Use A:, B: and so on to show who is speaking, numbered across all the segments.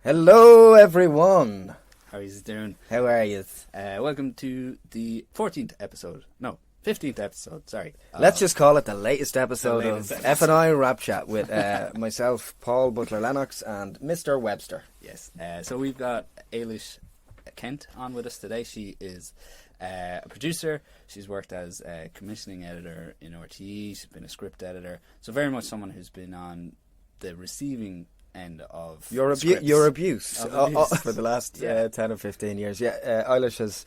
A: Hello, everyone.
B: How are you doing?
A: How are you?
B: Welcome to the 14th episode. No, 15th episode, sorry.
A: Let's just call it the latest episode of FNI WrapChat with myself, Paul Butler-Lennox, and Mr. Webster.
B: Yes. So we've got Eilish Kent on with us today. She is a producer. She's worked as a commissioning editor in RTE. She's been a script editor. So very much someone who's been on the receiving end of
A: your abuse for the last 10 or 15 years. Eilish has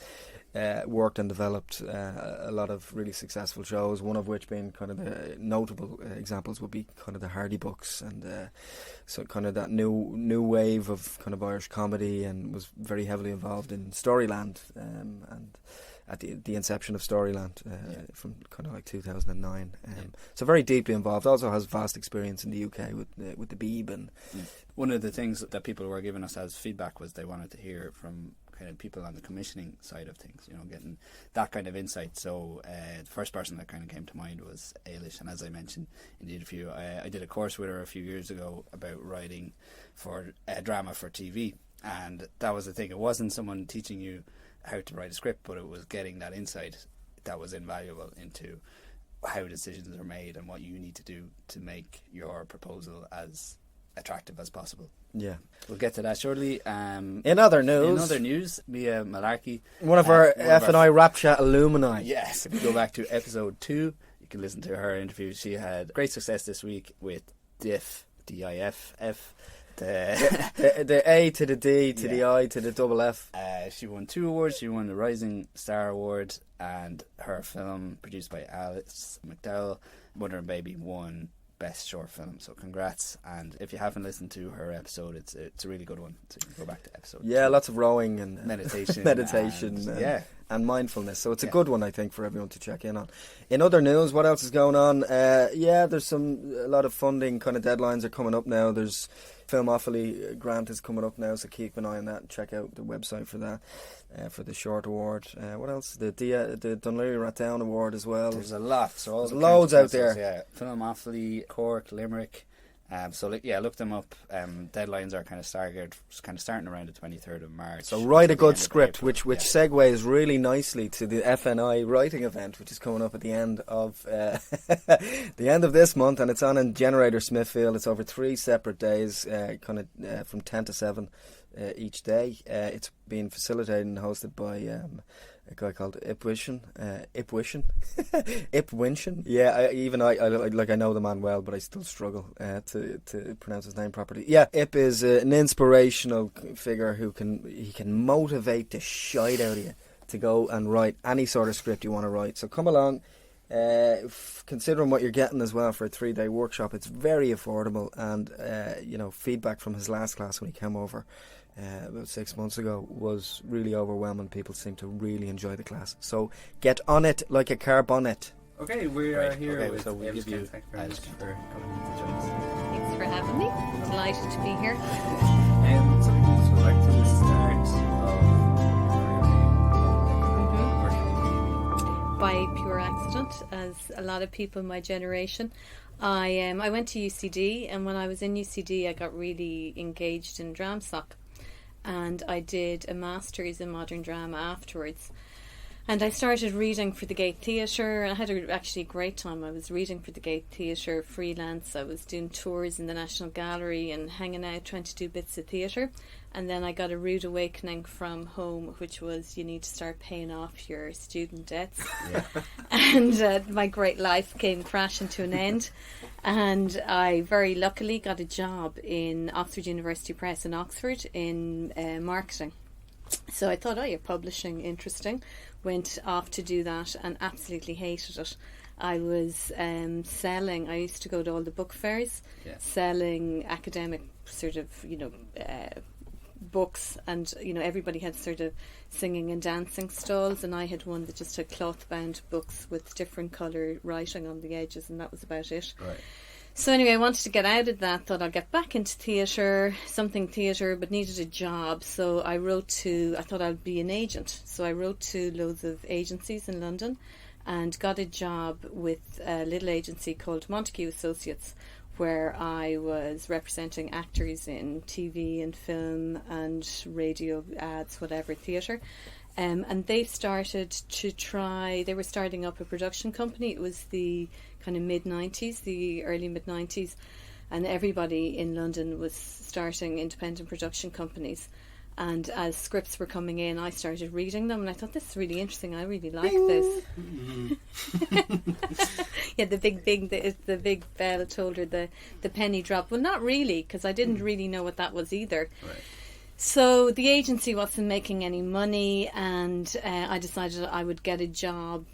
A: worked and developed a lot of really successful shows, one of which being kind of the notable examples would be kind of the Hardy books, and so kind of that new wave of kind of Irish comedy, and was very heavily involved in StoryLand and at the inception of StoryLand from kind of like 2009. So very deeply involved. Also has vast experience in the UK with the EAVE. And
B: one of the things that people were giving us as feedback was they wanted to hear from kind of people on the commissioning side of things, you know, getting that kind of insight. So the first person that kind of came to mind was Eilish, and as I mentioned in the interview, I did a course with her a few years ago about writing for drama for TV, and that was the thing. It wasn't someone teaching you how to write a script, but it was getting that insight that was invaluable into how decisions are made and what you need to do to make your proposal as attractive as possible.
A: Yeah,
B: we'll get to that shortly.
A: In other news,
B: Mia Malarkey,
A: one of our FNI WrapChat alumni.
B: Yes, if you go back to episode 2, you can listen to her interview. She had great success this week with DIFF.
A: The A to the D to the I to the double F.
B: She won 2 awards. She won the Rising Star Award, and her film, produced by Alice McDowell, Mother and Baby, won Best Short Film. So congrats. And if you haven't listened to her episode, it's a really good one. So you can go back to episode 2.
A: Lots of rowing and
B: meditation
A: and mindfulness. So it's a good one, I think, for everyone to check in on. In other news, what else is going on? There's a lot of funding kind of deadlines are coming up now. There's Filmophily grant is coming up now, so keep an eye on that and check out the website for that, for the short award. What else? The Dunleary Ratdown Award as well.
B: There's a lot. So
A: there's loads out there.
B: Yeah, Filmophily, Cork, Limerick. Look them up. Deadlines are kind of starting around the 23rd of March.
A: So write a good script, which segues really nicely to the FNI writing event, which is coming up at the end of this month, and it's on in Generator Smithfield. It's over 3 separate days, from 10 to 7 each day. It's being facilitated and hosted by a guy called Ipwishin. Yeah, I know the man well, but I still struggle to pronounce his name properly. Yeah, Ip is an inspirational figure who can motivate the shite out of you to go and write any sort of script you want to write. So come along. Considering what you're getting as well for a 3-day workshop, it's very affordable, and feedback from his last class when he came over about 6 months ago was really overwhelming. People seem to really enjoy the class, so get on it like a car bonnet.
C: Okay, we are here with
B: we'll give you
C: Thank you very much for coming to join us.
D: Thanks for having me. Delighted to be here.
C: So we just go back to the start of
D: By pure accident, as a lot of people in my generation. I went to UCD, and when I was in UCD I got really engaged in DramSoc, and I did a master's in modern drama afterwards, and I started reading for the Gate Theatre. I had actually a great time. I was reading for the Gate Theatre freelance. I was doing tours in the National Gallery and hanging out trying to do bits of theatre. And then I got a rude awakening from home, which was you need to start paying off your student debts. Yeah. And my great life came crashing to an end. And I very luckily got a job in Oxford University Press in Oxford in marketing. So I thought, you're publishing, interesting. Went off to do that and absolutely hated it. I was selling. I used to go to all the book fairs, selling academic sort of, books, and everybody had sort of singing and dancing stalls, and I had one that just had cloth bound books with different colour writing on the edges, and that was about it.
B: Right.
D: So anyway, I wanted to get out of that, thought I'll get back into theatre, but needed a job. So I thought I'd be an agent. So I wrote to loads of agencies in London and got a job with a little agency called Montague Associates, where I was representing actors in TV and film and radio ads, whatever, theatre. And they started to they were starting up a production company. It was the kind of mid-90s, the early mid-90s, and everybody in London was starting independent production companies. And as scripts were coming in, I started reading them, and I thought, this is really interesting. I really like this. Yeah, the big bell told her the penny dropped. Well, not really, because I didn't really know what that was either.
B: Right.
D: So the agency wasn't making any money, and I decided I would get a job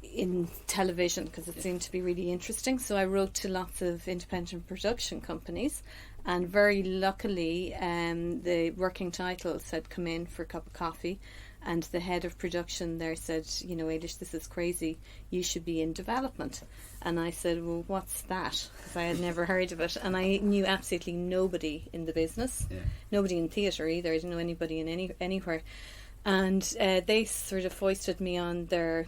D: in television because it seemed to be really interesting. So I wrote to lots of independent production companies, and very luckily the working titles had come in for a cup of coffee, and the head of production there said, Eilish, this is crazy, you should be in development. And I said, well, what's that? Because I had never heard of it, and I knew absolutely nobody in the business, nobody in theatre either. I didn't know anybody in anywhere. And they sort of foisted me on their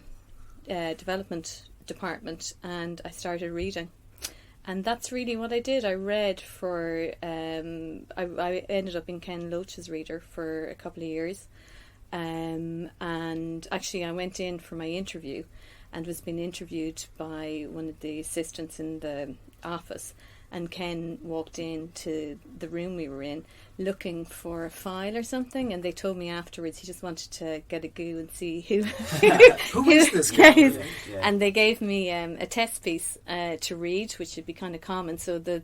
D: development department, and I started reading. And that's really what I did. I read for, I ended up in Ken Loach's reader for a couple of years. And actually I went in for my interview and was being interviewed by one of the assistants in the office. And Ken walked into the room we were in looking for a file or something, and they told me afterwards he just wanted to get a go and see who
E: is this guy?
D: Yeah. And they gave me a test piece to read, which would be kind of common. So the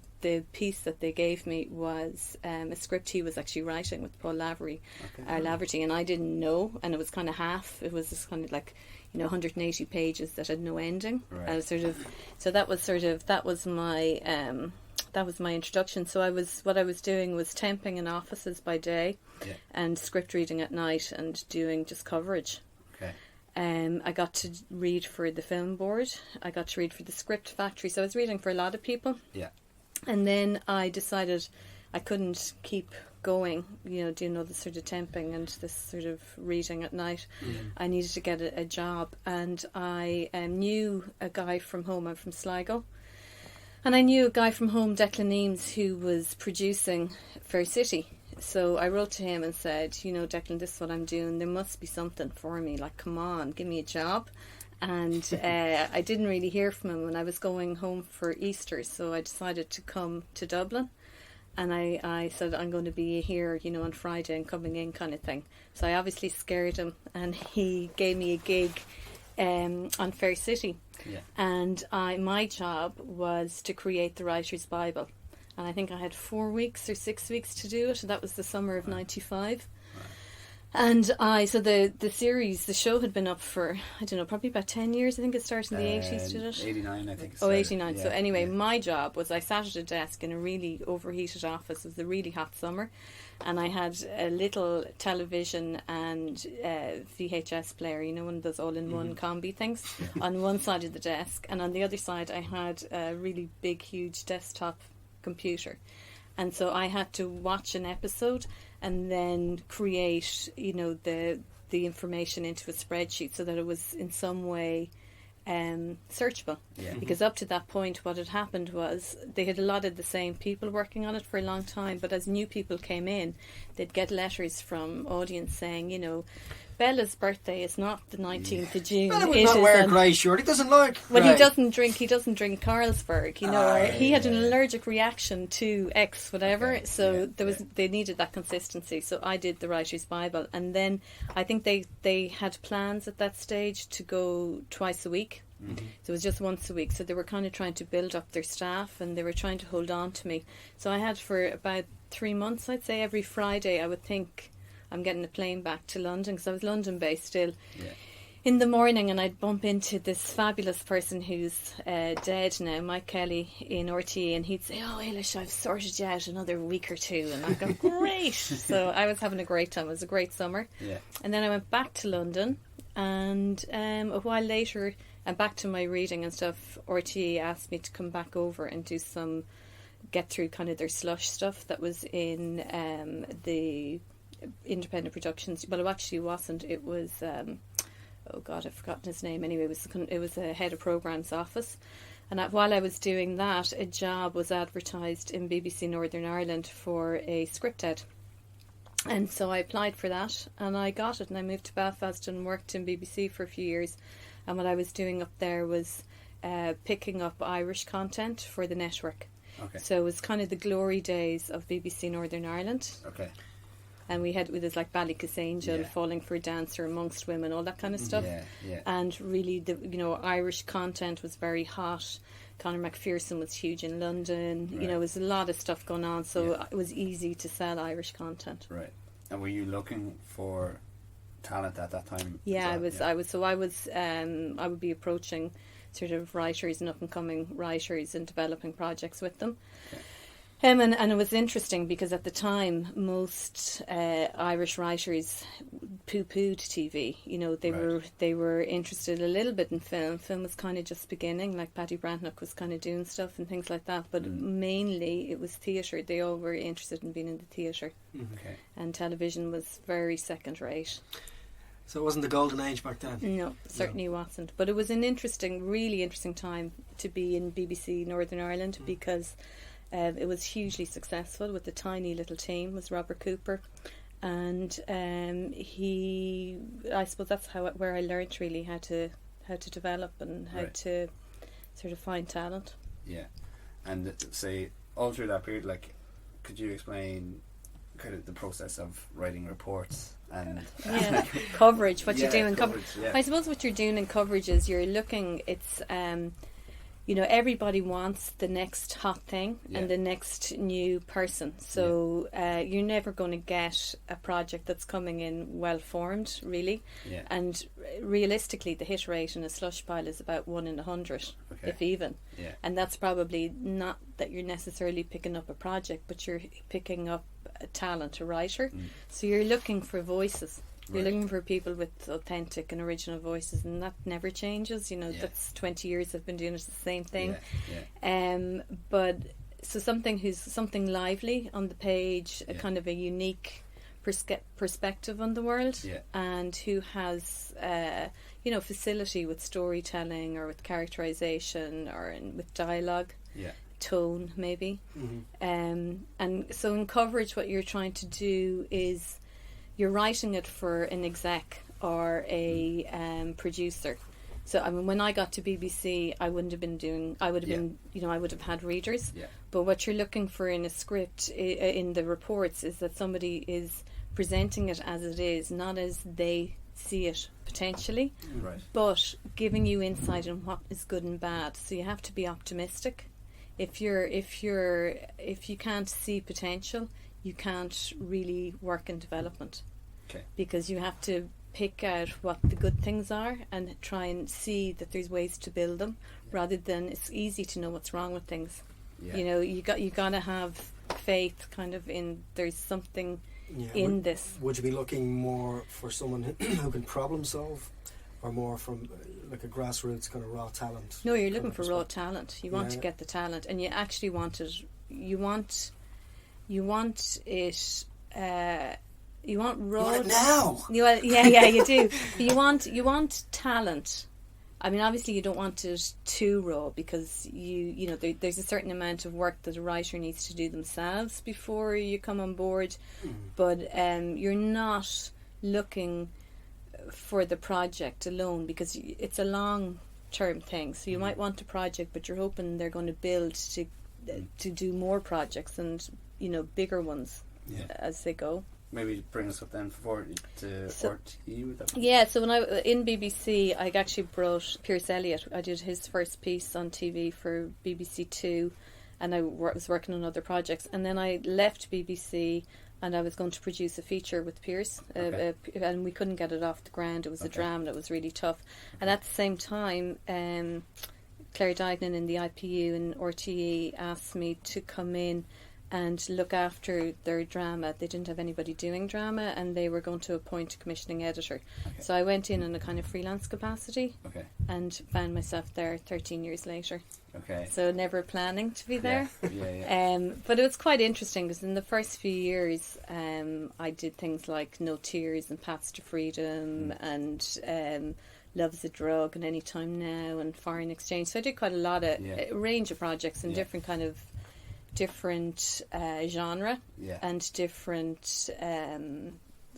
D: piece that they gave me was a script he was actually writing with Paul Laverty, and I didn't know, and it was kind of half. It was just kind of like 180 pages that had no ending.
B: Right.
D: So that was my introduction. So what I was doing was temping in offices by day, and script reading at night, and doing just coverage.
B: Okay.
D: I got to read for the film board. I got to read for the script factory. So I was reading for a lot of people.
B: Yeah.
D: And then I decided I couldn't keep going, doing all this sort of temping and this sort of reading at night.
B: Mm-hmm.
D: I needed to get a job, and I knew a guy from home. I'm from Sligo. And I knew a guy from home, Declan Eames, who was producing Fair City. So I wrote to him and said, Declan, this is what I'm doing. There must be something for me. Like, come on, give me a job. And I didn't really hear from him when I was going home for Easter. So I decided to come to Dublin. And I said, I'm going to be here, on Friday and coming in kind of thing. So I obviously scared him, and he gave me a gig on Fair City.
B: Yeah.
D: And my job was to create the Writer's Bible. And I think I had 4 weeks or 6 weeks to do it. And that was the summer of 95. And so the show had been up for, I don't know, probably about 10 years. I think it started in the 80s, did it?
B: 89, I think.
D: 89. Yeah, so anyway, my job was I sat at a desk in a really overheated office. It was a really hot summer. And I had a little television and VHS player, one of those all-in-one combi things, on one side of the desk. And on the other side, I had a really big, huge desktop computer. And so I had to watch an episode and then create, the information into a spreadsheet so that it was in some way searchable.
B: Yeah.
D: Because up to that point, what had happened was they had a lot of the same people working on it for a long time, but as new people came in, they'd get letters from audience saying, Bella's birthday is not the 19th of June.
E: Bella would not wear a grey shirt. He doesn't like
D: Well,
E: grey.
D: he doesn't drink Carlsberg, or he had an allergic reaction to X, whatever.
B: Okay.
D: So they needed that consistency. So I did the Writer's Bible, and then I think they had plans at that stage to go twice a week. Mm-hmm. So it was just once a week. So they were kind of trying to build up their staff, and they were trying to hold on to me. So I had for about 3 months, I'd say, every Friday I would think, I'm getting a plane back to London, because I was London based still, in the morning, and I'd bump into this fabulous person who's dead now, Mike Kelly in RTE, and he'd say, Eilish, I've sorted you out another week or two, and I'd go, great. So I was having a great time. It was a great summer. And then I went back to London, and a while later, and back to my reading and stuff, RTE asked me to come back over and do get through kind of their slush stuff that was in the independent productions. Well, it actually wasn't. It was I've forgotten his name. Anyway, it was a head of programs office, And while I was doing that, a job was advertised in BBC Northern Ireland for a script ed. And so I applied for that and I got it, and I moved to Belfast and worked in BBC for a few years. And what I was doing up there was picking up Irish content for the network.
B: Okay.
D: So it was kind of the glory days of BBC Northern Ireland.
B: Okay.
D: And we had with us like Ballykissangel, Falling for a Dancer, Amongst Women, all that kind of stuff.
B: Yeah.
D: And really, Irish content was very hot. Conor McPherson was huge in London.
B: Right.
D: There was a lot of stuff going on, so it was easy to sell Irish content.
B: Right. And were you looking for talent at that time?
D: Yeah, I would be approaching sort of writers and up and coming writers and developing projects with them.
B: Okay.
D: And it was interesting because at the time most Irish writers poo-pooed TV. They were interested a little bit in film. Film was kind of just beginning, like Paddy Brantnock was kind of doing stuff and things like that. But mainly it was theatre. They all were interested in being in the theatre.
B: Okay.
D: And television was very second rate.
E: So it wasn't the golden age back then?
D: No, certainly wasn't. But it was an really interesting time to be in BBC Northern Ireland because it was hugely successful with a tiny little team. Was Robert Cooper, and I suppose that's where I learnt really how to develop and how to sort of find talent.
B: Yeah, and say all through that period, like, could you explain kind of the process of writing reports and
D: coverage? What you do in
B: coverage.
D: I suppose what you're doing in coverage is you're looking. It's everybody wants the next hot thing and the next new person. So you're never going to get a project that's coming in well formed, really.
B: Yeah.
D: And realistically, the hit rate in a slush pile is about 1 in 100, if even.
B: Yeah.
D: And that's probably not that you're necessarily picking up a project, but you're picking up a talent, a writer. So you're looking for voices. You're looking for people with authentic and original voices, and that never changes. That's 20 years I've been doing it, the same thing. But so something lively on the page, a kind of a unique perspective on the world, and who has facility with storytelling or with characterization or with dialogue. Tone maybe. And so in coverage what you're trying to do is you're writing it for an exec or a producer. So I mean, when I got to BBC, I would have had readers. But what you're looking for in a script, in the reports, is that somebody is presenting it as it is, not as they see it potentially, but giving you insight on what is good and bad. So you have to be optimistic. If you can't see potential, you can't really work in development. Because you have to pick out what the good things are and try and see that there's ways to build them, rather than it's easy to know what's wrong with things. You got to have faith kind of in there's something in this.
E: Would you be looking more for someone who can problem solve, or more from like a grassroots kind of raw talent?
D: No, you're looking for raw talent. You want to get the talent, and you actually want it. You want it. You want raw.
E: You want it now.
D: You do. But you want talent. I mean, obviously, you don't want it too raw, because there's a certain amount of work that a writer needs to do themselves before you come on board. But you're not looking for the project alone, because it's a long-term thing. So you might want a project, but you're hoping they're going to build to do more projects and bigger ones as they go.
B: Maybe bring us up then to RTE.
D: Yeah, so when I in BBC, I actually brought Pierce Elliott. I did his first piece on TV for BBC Two, and I was working on other projects. And then I left BBC, and I was going to produce a feature with Pierce, and we couldn't get it off the ground. It was a drama that was really tough. And at the same time, Claire Dignan in the IPU and RTE asked me to come in and look after their drama. They didn't have anybody doing drama, and they were going to appoint a commissioning editor. So I went in a kind of freelance capacity and found myself there 13 years later. So never planning to be there. But it was quite interesting, because in the first few years I did things like No Tears and Paths to Freedom and Love's a Drug and Anytime Now and Foreign Exchange. So I did quite a lot of a range of projects in different genre and different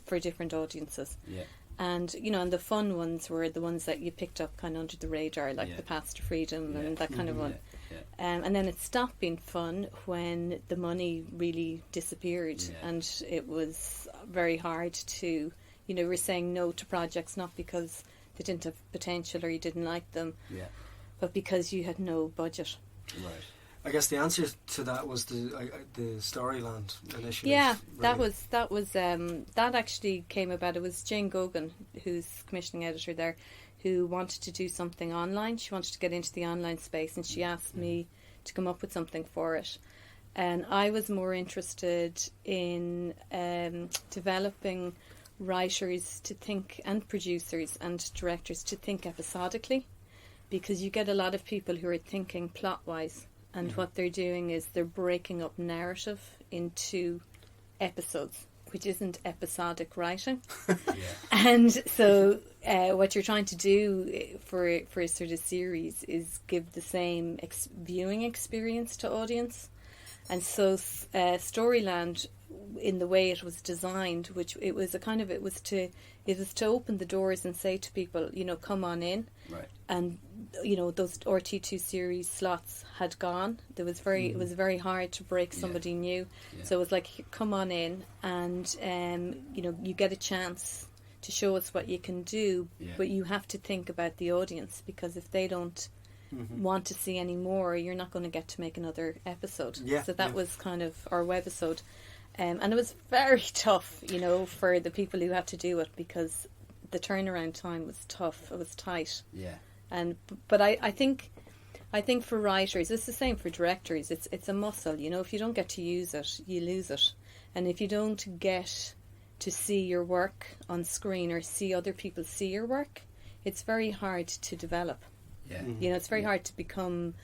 D: for different audiences.
B: Yeah.
D: And and the fun ones were the ones that you picked up kind of under the radar, like the Path to Freedom and that kind of one. And then it stopped being fun when the money really disappeared, and it was very hard to, we're saying no to projects not because they didn't have potential or you didn't like them, but because you had no budget.
B: Right.
E: I guess the answer to that was the StoryLand initiative.
D: Yeah,
E: really.
D: that actually came about. It was Jane Gogan, who's commissioning editor there, who wanted to do something online. She wanted to get into the online space, and she asked me to come up with something for it. And I was more interested in developing writers to think, and producers and directors to think episodically, because you get a lot of people who are thinking plot-wise, and what they're doing is they're breaking up narrative into episodes, which isn't episodic writing. And so what you're trying to do for a sort of series is give the same viewing experience to audience. And so StoryLand, in the way it was designed, which it was to open the doors and say to people, come on in.
B: Right.
D: And those RT2 series slots had gone. It was very hard to break somebody new. Yeah. So it was like, come on in, and you get a chance to show us what you can do, but you have to think about the audience, because if they don't want to see any more, you're not going to get to make another episode. So that was kind of our webisode. And it was very tough, for the people who had to do it, because the turnaround time was tough. It was tight.
B: Yeah.
D: But I think for writers, it's the same for directors. It's a muscle. If you don't get to use it, you lose it. And if you don't get to see your work on screen or see other people see your work, it's very hard to develop.
B: Yeah.
D: It's very hard to become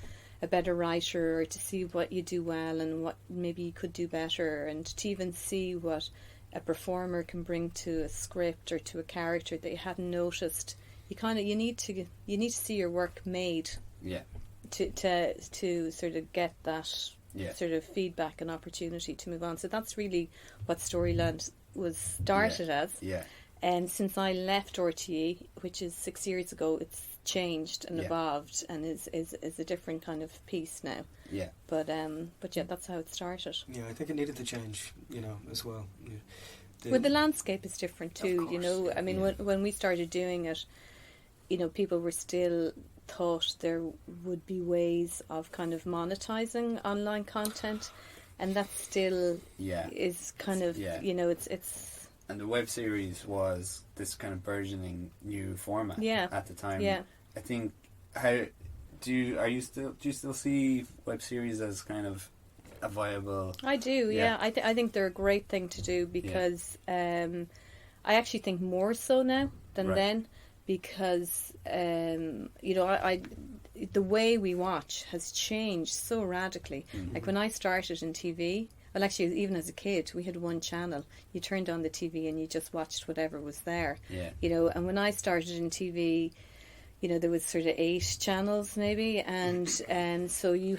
D: a better writer, or to see what you do well and what maybe you could do better, and to even see what a performer can bring to a script or to a character that you hadn't noticed. You need to see your work made.
B: Yeah.
D: To sort of get that sort of feedback and opportunity to move on. So that's really what StoryLand was started as.
B: Yeah.
D: And since I left RTE, which is 6 years ago, it's changed and evolved and is a different kind of piece now.
B: Yeah.
D: But that's how it started.
E: Yeah, I think it needed to change, as well.
D: The landscape is different too,
E: Of course,
D: I mean, when we started doing it, people were still thought there would be ways of kind of monetizing online content, and that still is kind of, it's...
B: And the web series was this kind of burgeoning new format at the time.
D: Yeah.
B: I think, do you still see web series as kind of a viable?
D: I do, yeah. I think they're a great thing to do, because I actually think more so now than then, because the way we watch has changed so radically. Like when I started in TV, well, actually, even as a kid, we had one channel. You turned on the TV and you just watched whatever was there. Yeah. And when I started in TV, there was sort of 8 channels maybe, and so you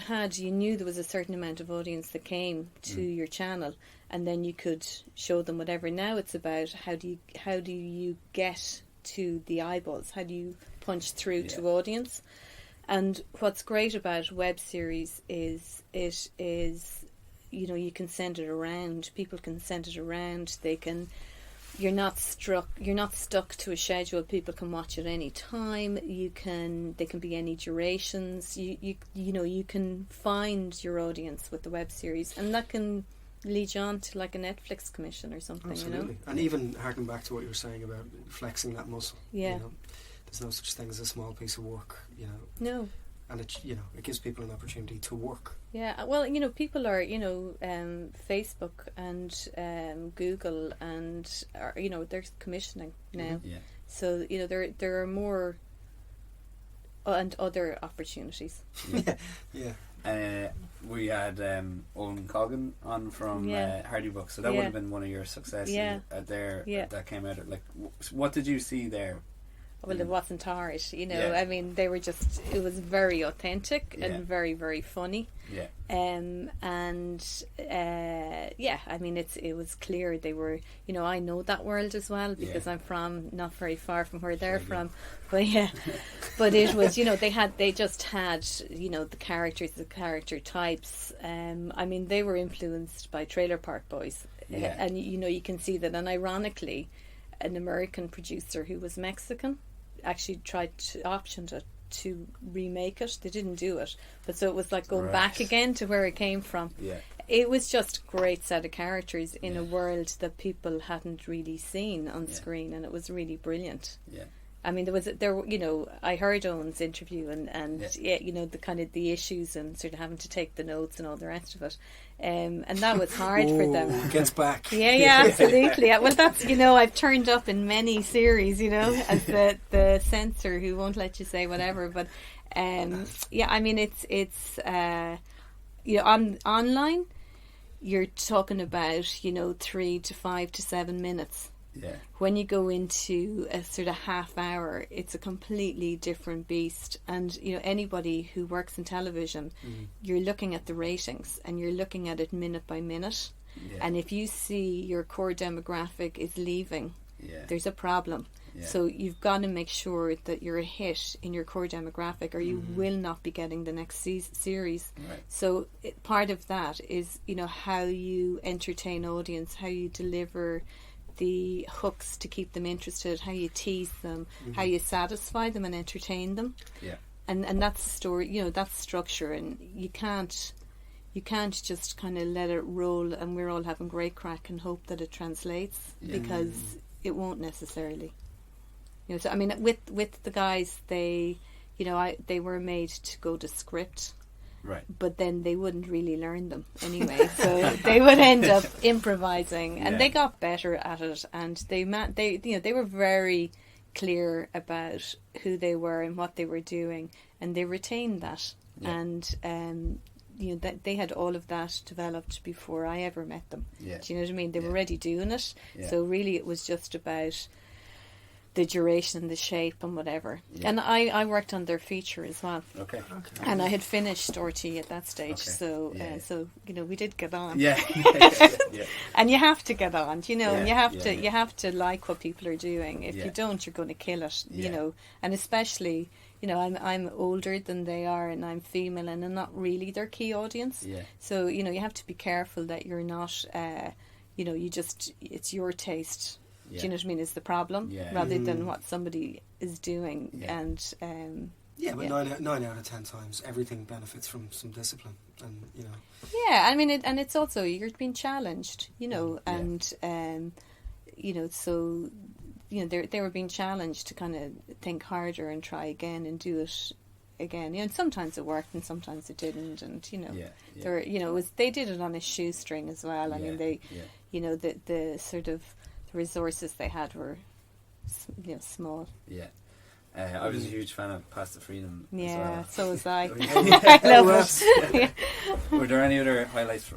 D: knew there was a certain amount of audience that came to your channel, and then you could show them whatever. Now it's about how do you get to the eyeballs? How do you punch through to audience? And what's great about web series is it is, you can send it around. People can send it around. You're not stuck to a schedule. People can watch at any time. They can be any durations. You can find your audience with the web series, and that can lead you on to like a Netflix commission or something.
E: Absolutely. And even harking back to what you were saying about flexing that muscle.
D: Yeah.
E: There's no such thing as a small piece of work.
D: No.
E: And it gives people an opportunity to work.
D: Yeah, well, people are, Facebook and Google and, they're commissioning now. Yeah. So, there are more and other opportunities.
E: Yeah.
B: We had Owen Coggan on from Hardy Books, so that would have been one of your successes there that came out of, like, what did you see there?
D: well, it wasn't hard, you know.
B: Yeah.
D: I mean, they were just, it was very authentic
B: Yeah.
D: and very, very funny.
B: Yeah.
D: I mean, it was clear they were, you know, I know that world as well because
B: Yeah.
D: I'm from not very far from where they're
B: Very
D: from, but yeah, but it was, you know, they just had, you know, the characters, the character types. I mean, they were influenced by Trailer Park Boys,
B: Yeah.
D: and you know, you can see that. And ironically, an American producer who was Mexican actually tried to optioned it to remake it. They didn't do it, but so it was like going back
B: Right.
D: again to where it came from.
B: Yeah.
D: It was just a great set of characters in
B: Yeah.
D: a world that people hadn't really seen on
B: Yeah.
D: screen, and it was really brilliant.
B: Yeah.
D: I mean, you know, I heard Owen's interview and
B: Yeah.
D: yeah, you know, the kind of the issues and sort of having to take the notes and all the rest of it, and that was hard for them.
E: Gets back.
D: Yeah, absolutely. Well, that's, you know, I've turned up in many series, you know, as the censor who won't let you say whatever. But yeah, I mean, it's you know, online, you're talking about, you know, 3 to 5 to 7 minutes.
B: Yeah.
D: When you go into a sort of half hour, it's a completely different beast. And, you know, anybody who works in television, you're looking at the ratings and you're looking at it minute by minute.
B: Yeah.
D: And if you see your core demographic is leaving,
B: Yeah.
D: there's a problem.
B: Yeah.
D: So you've got to make sure that you're a hit in your core demographic, or you will not be getting the next series.
B: Right.
D: So part of that is, you know, how you entertain audience, how you deliver the hooks to keep them interested, how you tease them, how you satisfy them and entertain them.
B: Yeah.
D: And that's the story, you know, that's structure, and you can't just kind of let it roll and we're all having great crack and hope that it translates, because it won't necessarily. You know, so I mean, with the guys, they, you know, they were made to go to script.
B: Right.
D: But then they wouldn't really learn them anyway, so they would end up improvising, and
B: Yeah.
D: they got better at it. And they you know, they were very clear about who they were and what they were doing, and they retained that.
B: Yeah.
D: And you know, that they had all of that developed before I ever met them.
B: Yeah.
D: Do you know what I mean? They were
B: Yeah.
D: already doing it,
B: Yeah.
D: so really it was just about the duration, the shape, and whatever.
B: Yeah.
D: And I worked on their feature as well.
B: Okay.
D: And I had finished RT at that stage,
B: Okay.
D: so
B: Yeah.
D: so you know, we did get on.
B: Yeah. Yeah.
D: And you have to get on, you know, and
B: Yeah,
D: you have
B: yeah,
D: to
B: yeah.
D: you have to like what people are doing. If
B: Yeah.
D: you don't, you're going to kill it,
B: Yeah.
D: you know. And especially, you know, I'm older than they are, and I'm female, and I'm not really their key audience.
B: Yeah.
D: So you know, you have to be careful that you're not, you know, it's your taste.
B: Yeah.
D: Do you know what I mean? Is the problem,
B: Yeah.
D: rather than what somebody is doing.
B: Yeah.
D: And
E: Yeah, but
D: Yeah.
E: 9 out of 10 times, everything benefits from some discipline, and you know.
D: yeah, I mean, and it's also, you're being challenged, you know,
B: Yeah.
D: and you know, so you know, they were being challenged to kind of think harder and try again and do it again. You know, and sometimes it worked and sometimes it didn't, and you know,
B: Yeah. Yeah.
D: they were, you know, they did it on a shoestring as well. I
B: Yeah.
D: mean, they,
B: Yeah.
D: you know, the sort of the resources they had were, you know, small.
C: Yeah. I was a huge fan of Past the Freedom.
D: Yeah,
C: as well.
D: so was I.
C: Yeah.
D: I love it.
C: Were there any other highlights for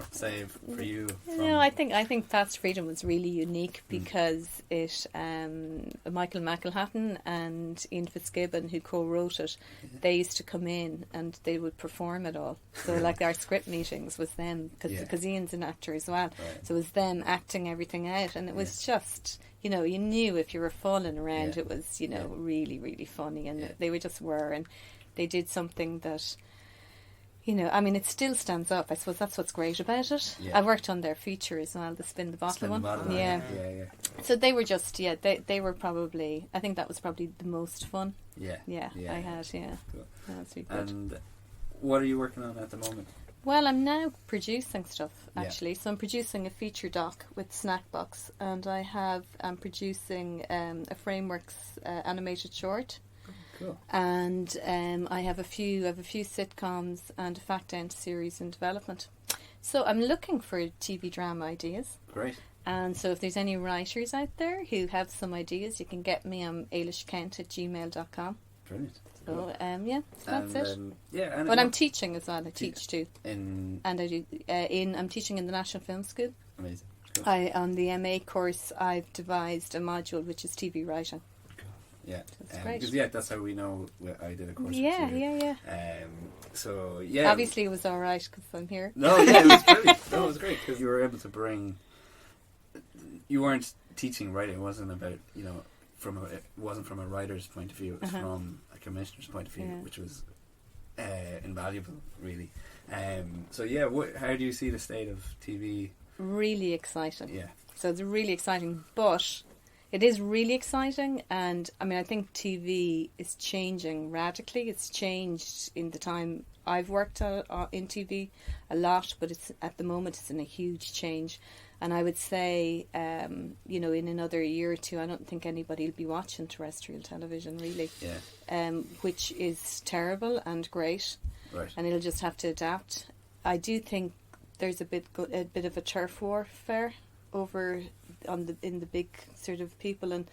C: you?
D: No, I think Past Freedom was really unique because it Michael McElhatton and Ian Fitzgibbon, who co-wrote it, they used to come in and they would perform it all. So like our script meetings was them, because Ian's an actor as well.
C: Right.
D: So it was them acting everything out, and it was just, you know, you knew if you were falling around,
C: Yeah.
D: it was, you know, really, really funny, and
C: Yeah.
D: they were, and they did something that, you know, I mean, it still stands up. I suppose that's what's great about it.
C: Yeah.
D: I worked on their feature as well, the Spin the Bottle
C: Spin the
D: one.
C: Bottle,
D: Yeah.
C: Yeah.
D: So they were just, they were probably, I think that was probably the most fun.
C: Yeah.
D: Yeah,
C: Yeah.
D: I had, yeah.
C: Cool.
D: That's really good.
C: And what are you working on at the moment?
D: Well, I'm now producing stuff,
C: Yeah.
D: actually. So I'm producing a feature doc with Snackbox, and I'm producing a Frameworks animated short.
C: Cool.
D: And I have a few sitcoms and a fact end series in development. So I'm looking for TV drama ideas.
C: Great.
D: And so if there's any writers out there who have some ideas, you can get me on eilishkent@gmail.com.
C: Brilliant.
D: So so that's it.
C: Yeah. And
D: But I'm teaching as well. I teach too,
C: in
D: and I do. I'm teaching in the National Film School.
C: amazing. Cool.
D: On the MA course, I've devised a module which is TV writing.
B: Yeah,
D: That's great.
B: because that's how we know I did a course.
D: Yeah,
B: with you.
D: yeah.
B: So yeah,
D: Obviously, it was all right because I'm here.
B: No, yeah, it was brilliant. No, it was great because you were able to bring. You weren't teaching writing. It wasn't about it wasn't from a writer's point of view. It was from a commissioner's point of view, which was invaluable, really. So yeah, how do you see the state of TV?
D: Really exciting.
B: Yeah.
D: So it's really exciting, but it is really exciting, and I mean, I think TV is changing radically. It's changed in the time I've worked in TV a lot, but it's at the moment it's in a huge change. And I would say, in another year or two, I don't think anybody will be watching terrestrial television, really.
B: Yeah.
D: Which is terrible and great.
B: Right.
D: And it'll just have to adapt. I do think there's a bit of a turf warfare over in the big sort of people, and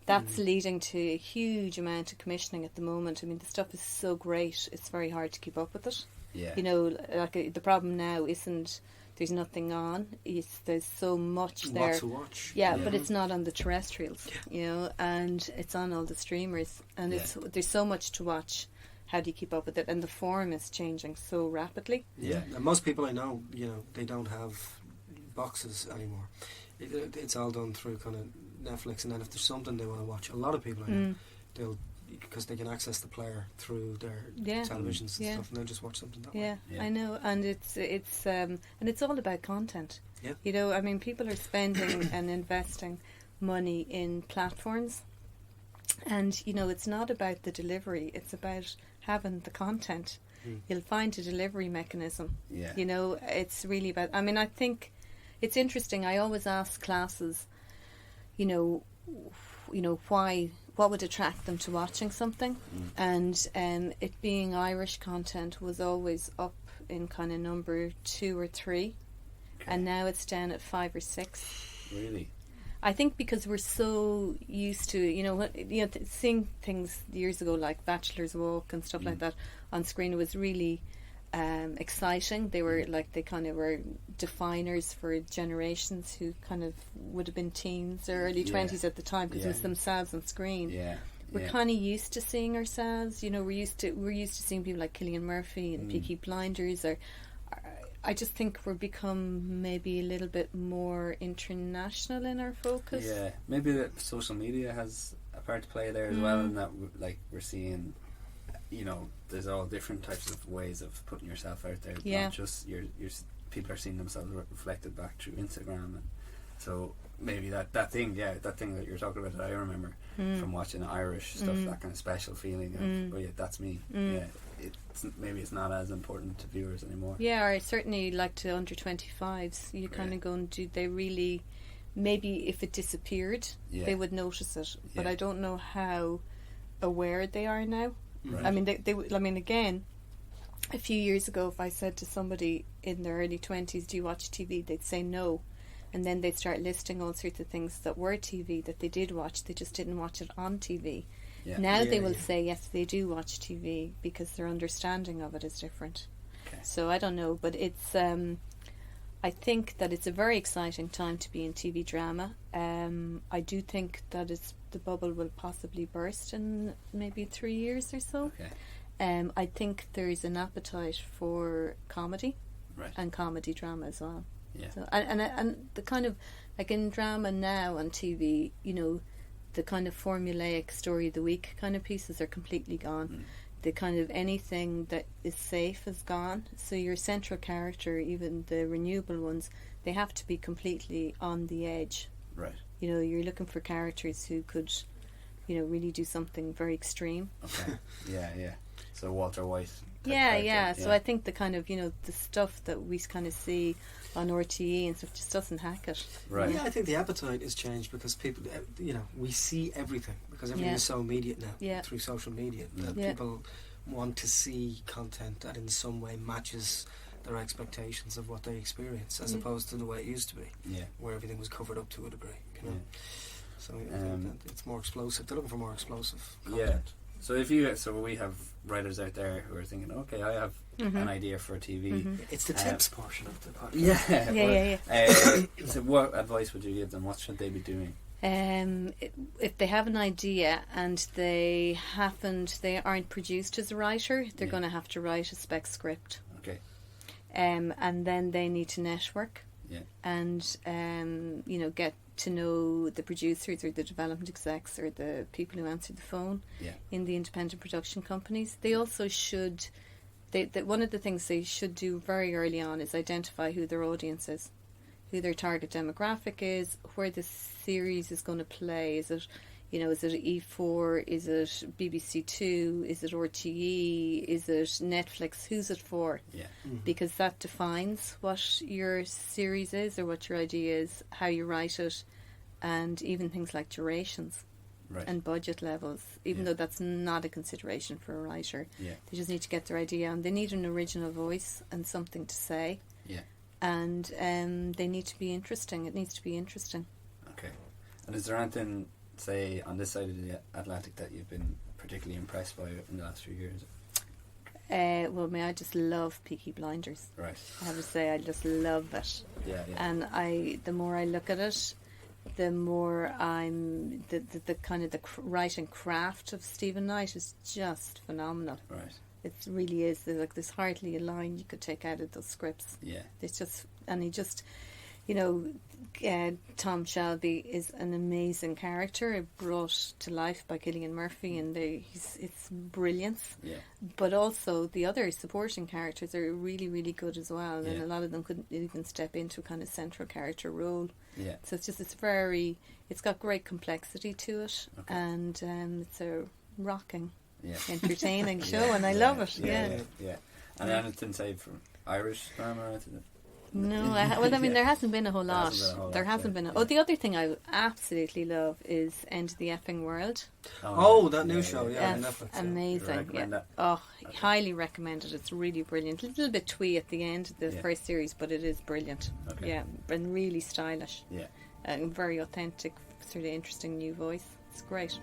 D: that's leading to a huge amount of commissioning at the moment. I mean, the stuff is so great; it's very hard to keep up with it.
B: Yeah.
D: The problem now isn't there's nothing on; there's so much there.
E: What to watch?
D: Yeah, but it's not on the terrestrials, and it's on all the streamers, and there's so much to watch. How do you keep up with it? And the form is changing so rapidly.
E: Yeah, and most people I know, they don't have boxes anymore. It's all done through kind of Netflix, and then if there's something they want to watch, a lot of people I know, because they can access the player through their televisions and stuff, and they'll just watch something that way.
D: Yeah, I know, and it's all about content.
E: Yeah.
D: I mean, people are spending and investing money in platforms, and it's not about the delivery; it's about having the content. You'll find a delivery mechanism.
B: Yeah.
D: It's really about. I mean, I think it's interesting. I always ask classes, why, what would attract them to watching something, and it being Irish content was always up in kind of number 2 or 3, and now it's down at 5 or 6.
B: Really.
D: I think because we're so used to, seeing things years ago like Bachelor's Walk and stuff like that on screen, it was really exciting. They were they kind of were definers for generations who kind of would have been teens or early 20s at the time because it was themselves on screen.
B: Yeah.
D: We're kind of used to seeing ourselves. We're used to seeing people like Cillian Murphy and Peaky Blinders or. I just think we've become maybe a little bit more international in our focus.
B: Yeah, maybe that social media has a part to play there as well, in that we're seeing, there's all different types of ways of putting yourself out there.
D: Yeah.
B: Not just your people are seeing themselves reflected back through Instagram, and so maybe that thing that you're talking about that I remember from watching Irish stuff, that kind of special feeling of, oh yeah, that's me. Yeah. It's not as important to viewers anymore.
D: Yeah, or certainly like to under 25s, you kind of go and do they really, maybe if it disappeared, they would notice it. But I don't know how aware they are now.
B: Right.
D: I mean, again, a few years ago, if I said to somebody in their early 20s, do you watch TV? They'd say no. And then they'd start listing all sorts of things that were TV that they did watch. They just didn't watch it on TV.
B: Yeah.
D: Now they will say yes, they do watch TV because their understanding of it is different.
B: Okay.
D: So I don't know, but it's I think that it's a very exciting time to be in TV drama. I do think that the bubble will possibly burst in maybe 3 years or so.
B: Okay.
D: I think there's an appetite for comedy,
B: right,
D: and comedy drama as well.
B: Yeah.
D: So, and the kind of like in drama now on TV, the kind of formulaic story of the week kind of pieces are completely gone. The kind of anything that is safe is gone. So your central character, even the renewable ones, they have to be completely on the edge.
B: Right.
D: You're looking for characters who could, really do something very extreme.
B: Okay. Yeah. So Walter White.
D: Yeah. So I think the kind of, the stuff that we kind of see on RTE and stuff just doesn't hack it.
B: Right.
E: Yeah, I think the appetite has changed because people, we see everything because everything is so immediate now through social media. That people want to see content that in some way matches their expectations of what they experience, as opposed to the way it used to be, where everything was covered up to a degree. So I think that it's more explosive. They're looking for more explosive content.
B: Yeah. So we have writers out there who are thinking, okay, I have an idea for TV.
E: It's the tips portion of the podcast.
B: Yeah. So what advice would you give them? What should they be doing?
D: If they have an idea and they aren't produced as a writer, they're going to have to write a spec script.
B: Okay.
D: And then they need to network.
B: Yeah.
D: And get to know the producers or the development execs or the people who answer the phone in the independent production companies. They also should. One of the things they should do very early on is identify who their audience is, who their target demographic is, where the series is going to play. Is it E4? Is it BBC Two? Is it RTE? Is it Netflix? Who's it for?
B: Yeah.
E: Mm-hmm.
D: Because that defines what your series is or what your idea is, how you write it, and even things like durations.
B: Right.
D: And budget levels, even though that's not a consideration for a writer.
B: Yeah.
D: They just need to get their idea and they need an original voice and something to say.
B: Yeah.
D: And they need to be interesting. It needs to be interesting.
B: Okay. And is there anything, say, on this side of the Atlantic that you've been particularly impressed by in the last few years?
D: I just love Peaky Blinders.
B: Right.
D: I have to say, I just love it.
B: Yeah.
D: And the more I look at it, the more I'm the kind of the writing craft of Stephen Knight is just phenomenal.
B: Right.
D: It really is. There's hardly a line you could take out of those scripts.
B: Yeah.
D: It's just, and he just, Tom Shelby is an amazing character brought to life by Cillian Murphy, and it's brilliance.
B: Yeah. But
D: also the other supporting characters are really, really good as well, and a lot of them couldn't even step into a kind of central character role.
B: Yeah.
D: So it's got great complexity to it, and it's a rocking, entertaining show, and I love it. Yeah.
B: And anything, say, from Irish drama or anything?
D: No, there hasn't been a whole lot. There hasn't been. The other thing I absolutely love is End of the Effing World.
E: That new show, on Netflix.
D: Amazing.
B: That?
D: Oh, highly recommended. It's really brilliant. A little bit twee at the end of the first series, but it is brilliant.
B: Okay.
D: Yeah, and really stylish.
B: Yeah.
D: Very authentic, sort of interesting new voice. It's great.